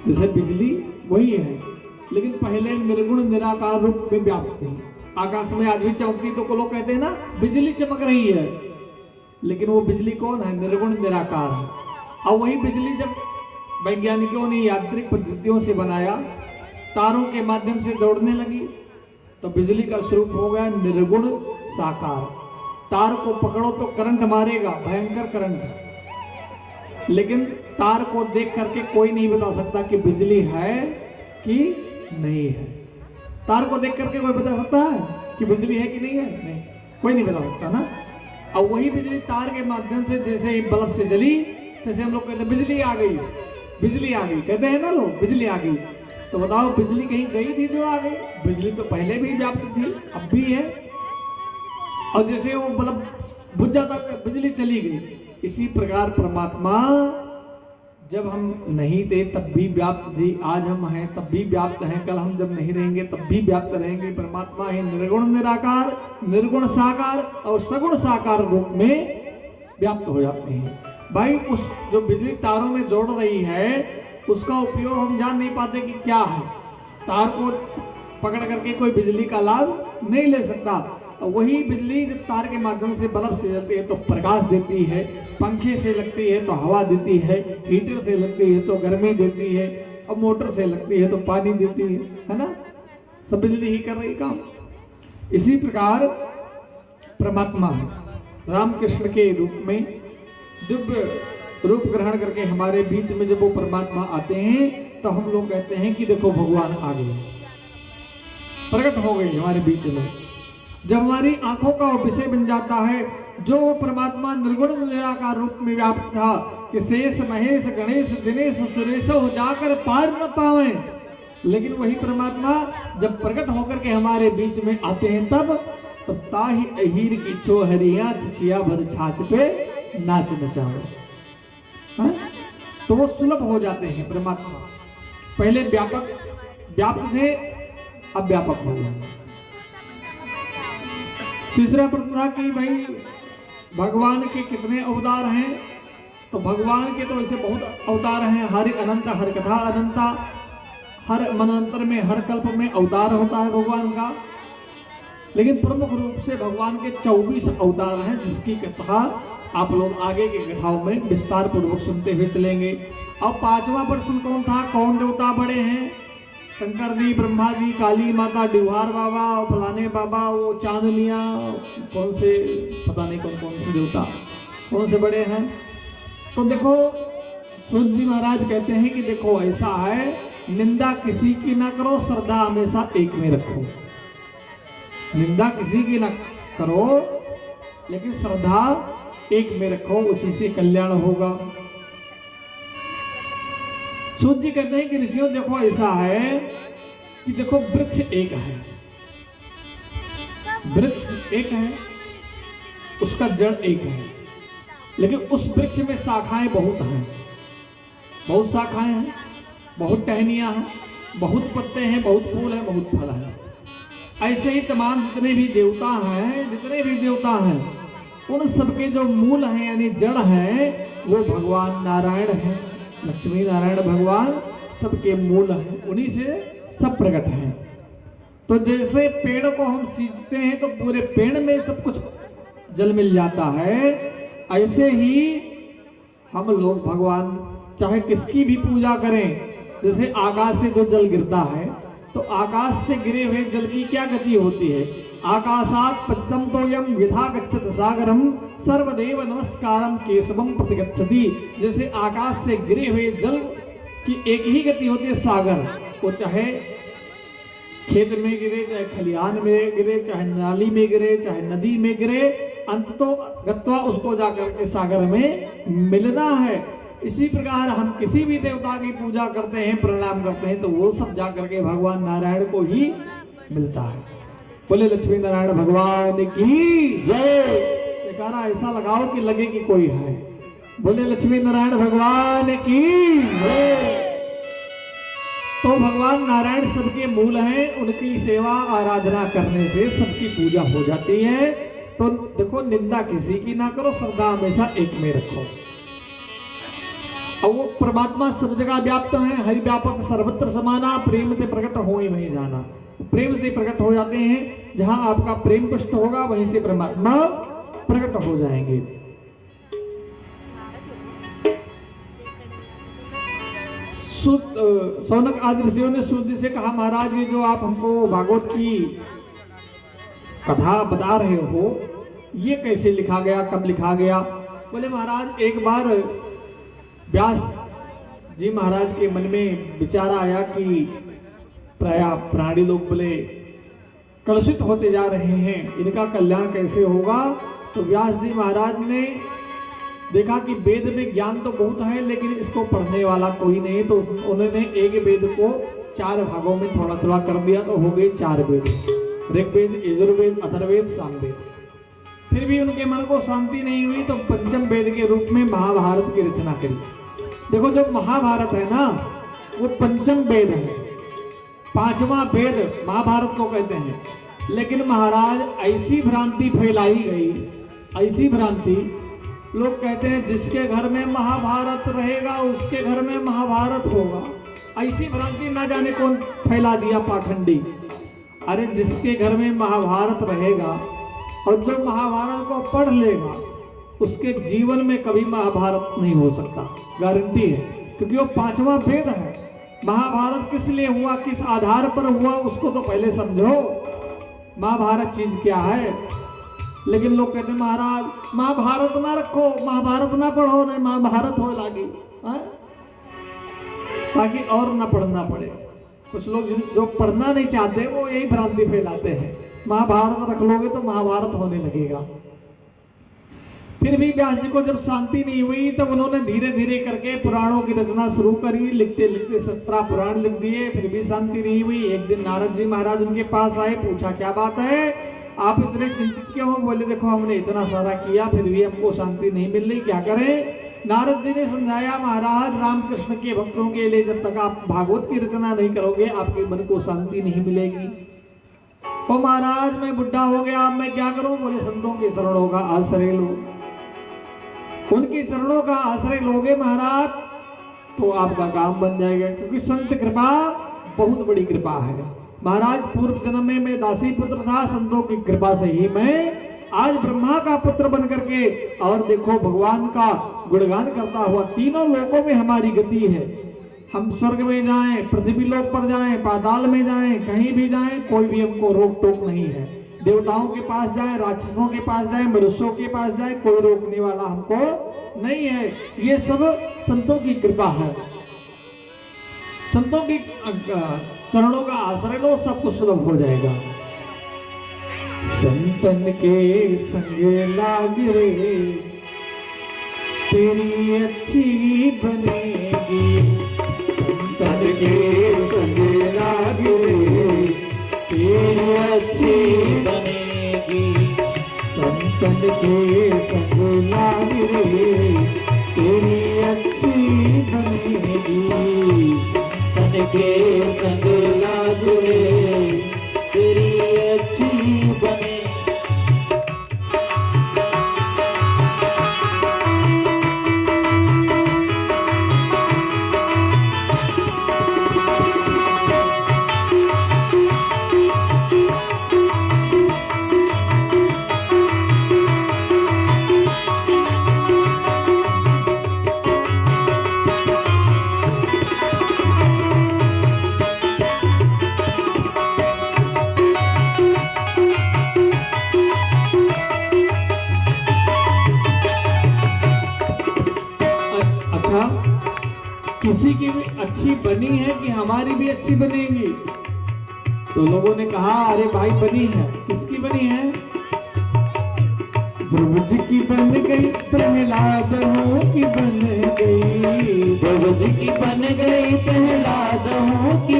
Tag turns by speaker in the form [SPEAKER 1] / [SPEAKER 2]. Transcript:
[SPEAKER 1] जैसे बिजली वही है, लेकिन पहले निर्गुण निराकार रूप में व्याप्त थी। आकाश में आज भी चमकती तो लोग कहते हैं ना बिजली चमक रही है, लेकिन वो बिजली कौन है? निर्गुण निराकार है। और वही बिजली जब वैज्ञानिकों ने यांत्रिक पद्धतियों से बनाया, तारों के माध्यम से दौड़ने लगी, तो बिजली का स्वरूप हो गया निर्गुण साकार। तार को पकड़ो तो करंट मारेगा, भयंकर करंट, लेकिन तार को देख करके कोई नहीं बता सकता कि बिजली है कि नहीं है। तार को देख करके कोई बता सकता है कि बिजली है कि नहीं है? नहीं, कोई नहीं बता सकता ना। और वही बिजली तार के माध्यम से जैसे ही बल्ब से जली, जैसे हम लोग कहते हैं बिजली आ गई, बिजली आ गई, कहते हैं ना लोग बिजली आ गई। तो बताओ बिजली कहीं गई थी जो आ गई? बिजली तो पहले भी व्याप्त थी, अब भी है। और जैसे वो बल्ब बुझ जाता बिजली चली गई। इसी प्रकार परमात्मा जब हम नहीं थे तब भी व्याप्त थी, आज हम हैं तब भी व्याप्त हैं, कल हम जब नहीं रहेंगे तब भी व्याप्त रहेंगे। परमात्मा ही निर्गुण निराकार, निर्गुण साकार और सगुण साकार रूप में व्याप्त हो जाते हैं। भाई उस जो बिजली तारों में दौड़ रही है उसका उपयोग हम जान नहीं पाते कि क्या है। तार को पकड़ करके कोई बिजली का लाभ नहीं ले सकता। वही बिजली जब तार के माध्यम से बल्ब से जलती है तो प्रकाश देती है, पंखे से लगती है तो हवा देती है, हीटर से लगती है तो गर्मी देती है, और मोटर से लगती है तो पानी देती है ना। सब बिजली ही कर रही काम। इसी प्रकार परमात्मा रामकृष्ण के रूप में दिव्य रूप ग्रहण करके हमारे बीच में जब वो परमात्मा आते हैं तो हम लोग कहते हैं कि देखो भगवान आ गए, प्रकट हो गए हमारे बीच में। जब हमारी आंखों का विषय बन जाता है, जो परमात्मा निर्गुण निराकार रूप में व्याप्त था कि शेष महेश गणेश दिनेश सुरेश हो जाकर पार न पावे, लेकिन वही परमात्मा जब प्रकट होकर के हमारे बीच में आते हैं तब ताही अहीर की चोहरिया छिया भर छाछ पे नाच नचावे। तो वो सुलभ हो जाते हैं परमात्मा। पहले व्यापक थे, अब व्यापक हो गए। तीसरा प्रश्न था कि भाई भगवान के कितने अवतार हैं? तो भगवान के तो ऐसे बहुत अवतार हैं, हरि अनंत, हर कथा अनंता, हर मनंतर में हर कल्प में अवतार होता है भगवान का। लेकिन प्रमुख रूप से भगवान के 24 अवतार हैं, जिसकी कथा आप लोग आगे की कथाओं में विस्तार पूर्वक सुनते हुए चलेंगे। अब 5वां प्रश्न कौन था? कौन देवता बड़े हैं? शंकर जी, ब्रह्मा जी, काली माता, डिवार बाबा, फलाने बाबा, वो चांदलियाँ, कौन से पता नहीं कौन से देवता कौन से बड़े हैं। तो देखो सूत जी महाराज कहते हैं कि देखो ऐसा है, निंदा किसी की ना करो, श्रद्धा हमेशा एक में रखो। निंदा किसी की ना करो लेकिन श्रद्धा एक में रखो, उसी से कल्याण होगा। सूत जी कहते हैं कि ऋषियों देखो ऐसा है कि देखो वृक्ष एक है, वृक्ष एक है, उसका जड़ एक है, लेकिन उस वृक्ष में शाखाएं बहुत हैं, बहुत शाखाएं हैं, बहुत टहनियां हैं, बहुत पत्ते हैं, बहुत फूल हैं, बहुत फल हैं। ऐसे ही तमाम जितने भी देवता हैं उन सबके जो मूल हैं यानी जड़ हैं वो भगवान नारायण हैं। लक्ष्मी नारायण भगवान सबके मूल हैं, उन्हीं से सब प्रकट हैं। तो जैसे पेड़ को हम सींचते हैं तो पूरे पेड़ में सब कुछ जल मिल जाता है, ऐसे ही हम लोग भगवान चाहे किसकी भी पूजा करें, जैसे आकाश से जो जल गिरता है तो आकाश से गिरे हुए जल की क्या गति होती है? आकाशात पद्मं तोयम यथा गच्छति सागरम सर्वदेव नमस्कारम केशवम प्रतिगच्छति। जैसे आकाश से गिरे हुए जल की एक ही गति होती है सागर, वो चाहे खेत में गिरे, चाहे खलिहान में गिरे, चाहे नाली में गिरे, चाहे नदी में गिरे, अंत तो गत्वा उसको जाकर के सागर में मिलना है। इसी प्रकार हम किसी भी देवता की पूजा करते हैं, प्रणाम करते हैं, तो वो सब जाकर के भगवान नारायण को ही मिलता है। बोले लक्ष्मी नारायण भगवान की जय। जयकारा ऐसा लगाओ कि लगे कि कोई है। बोले लक्ष्मी नारायण भगवान की जय। तो भगवान नारायण सबके मूल हैं, उनकी सेवा आराधना करने से सबकी पूजा हो जाती है। तो देखो निंदा किसी की ना करो, श्रद्धा हमेशा एक में रखो। और वो परमात्मा सब जगह व्याप्त है, हरि व्यापक सर्वत्र समाना, प्रेम से प्रकट हो ही वहीं जाना। प्रेम से प्रकट हो जाते हैं, जहां आपका प्रेम पुष्ट होगा वहीं से परमात्मा प्रकट हो जाएंगे। सौनक आदि ऋषियों ने सूत जी से कहा, महाराज ये जो आप हमको भागवत की कथा बता रहे हो, ये कैसे लिखा गया, कब लिखा गया? बोले महाराज एक बार व्यास जी महाराज के मन में विचार आया कि प्राय प्राणी लोग बोले कलुषित होते जा रहे हैं, इनका कल्याण कैसे होगा? तो व्यास जी महाराज ने देखा कि वेद में ज्ञान तो बहुत है लेकिन इसको पढ़ने वाला कोई नहीं, तो उन्होंने एक वेद को 4 भागों में थोड़ा थोड़ा कर दिया, तो हो गए 4 वेद, ऋग्वेद, यजुर्वेद, अथर्ववेद, सामवेद। फिर भी उनके मन को शांति नहीं हुई, तो पंचम वेद के रूप में महाभारत की रचना करी। देखो जो महाभारत है ना, वो पंचम वेद है, 5वां वेद महाभारत को कहते हैं। लेकिन महाराज ऐसी भ्रांति फैलाई गई, ऐसी भ्रांति, लोग कहते हैं जिसके घर में महाभारत रहेगा उसके घर में महाभारत होगा। ऐसी भ्रांति ना जाने कौन फैला दिया पाखंडी। अरे जिसके घर में महाभारत रहेगा और जो महाभारत को पढ़ लेगा उसके जीवन में कभी महाभारत नहीं हो सकता, गारंटी है, क्योंकि वो 5वां वेद है। महाभारत किस लिए हुआ, किस आधार पर हुआ, उसको तो पहले समझो। महाभारत चीज क्या है? लेकिन लोग कहते हैं महाराज महाभारत ना रखो, महाभारत ना पढ़ो, नहीं महाभारत हो लागी, ताकि और ना पढ़ना पड़े। कुछ लोग जो पढ़ना नहीं चाहते वो यही भ्रांति फैलाते हैं, महाभारत रख लोगे तो महाभारत होने लगेगा। फिर भी व्यास जी को जब शांति नहीं हुई तब उन्होंने धीरे धीरे करके पुराणों की रचना शुरू करी, लिखते लिखते 17 पुराण लिख दिए, फिर भी शांति नहीं हुई। एक दिन नारद जी महाराज उनके पास आए, पूछा क्या बात है, आप इतने चिंतित क्यों हो? बोले देखो हमने इतना सारा किया फिर भी हमको शांति नहीं मिल रही, क्या करें? नारद जी ने समझाया, महाराज रामकृष्ण के भक्तों के लिए जब तक आप भागवत की रचना नहीं करोगे आपके मन को शांति नहीं मिलेगी। तो महाराज मैं बुढ़ा हो गया, अब मैं क्या करूं? बोले संतों के चरणों का आश्रय लो, उनके चरणों का आश्रय लोगे महाराज तो आपका काम बन जाएगा, क्योंकि संत कृपा बहुत बड़ी कृपा है। महाराज पूर्व जन्म में मैं दासी पुत्र था, संतों की कृपा से ही मैं आज ब्रह्मा का पुत्र बन करके और देखो भगवान का गुणगान करता हुआ तीनों लोकों में हमारी गति है। हम स्वर्ग में जाएं, पृथ्वी लोक पर जाएं, पाताल में जाएं, कहीं भी जाएं, कोई भी हमको रोक टोक नहीं है। देवताओं के पास जाएं, राक्षसों के पास जाएं, मनुष्यों के पास जाएं, कोई रोकने वाला हमको नहीं है। ये सब संतों की कृपा है। संतों की चरणों का आश्रय लो, सब कुछ सुलभ हो जाएगा। संतन के संग लाग रे तेरी अच्छी बनेगी, संतन के संग लाग रे तेरी अच्छी बनेगी, संतन के संग लाग रे तेरी अच्छी बनेगी, संतन के संग लाग रे तेरी अच्छी बने। किसी की भी अच्छी बनी है कि हमारी भी अच्छी बनेगी? तो लोगों ने कहा अरे भाई बनी है। किसकी बनी है? ध्रुव जी की बन गई, प्रहलाद की बन गई, ध्रुव जी की बन गई, प्रहलाद की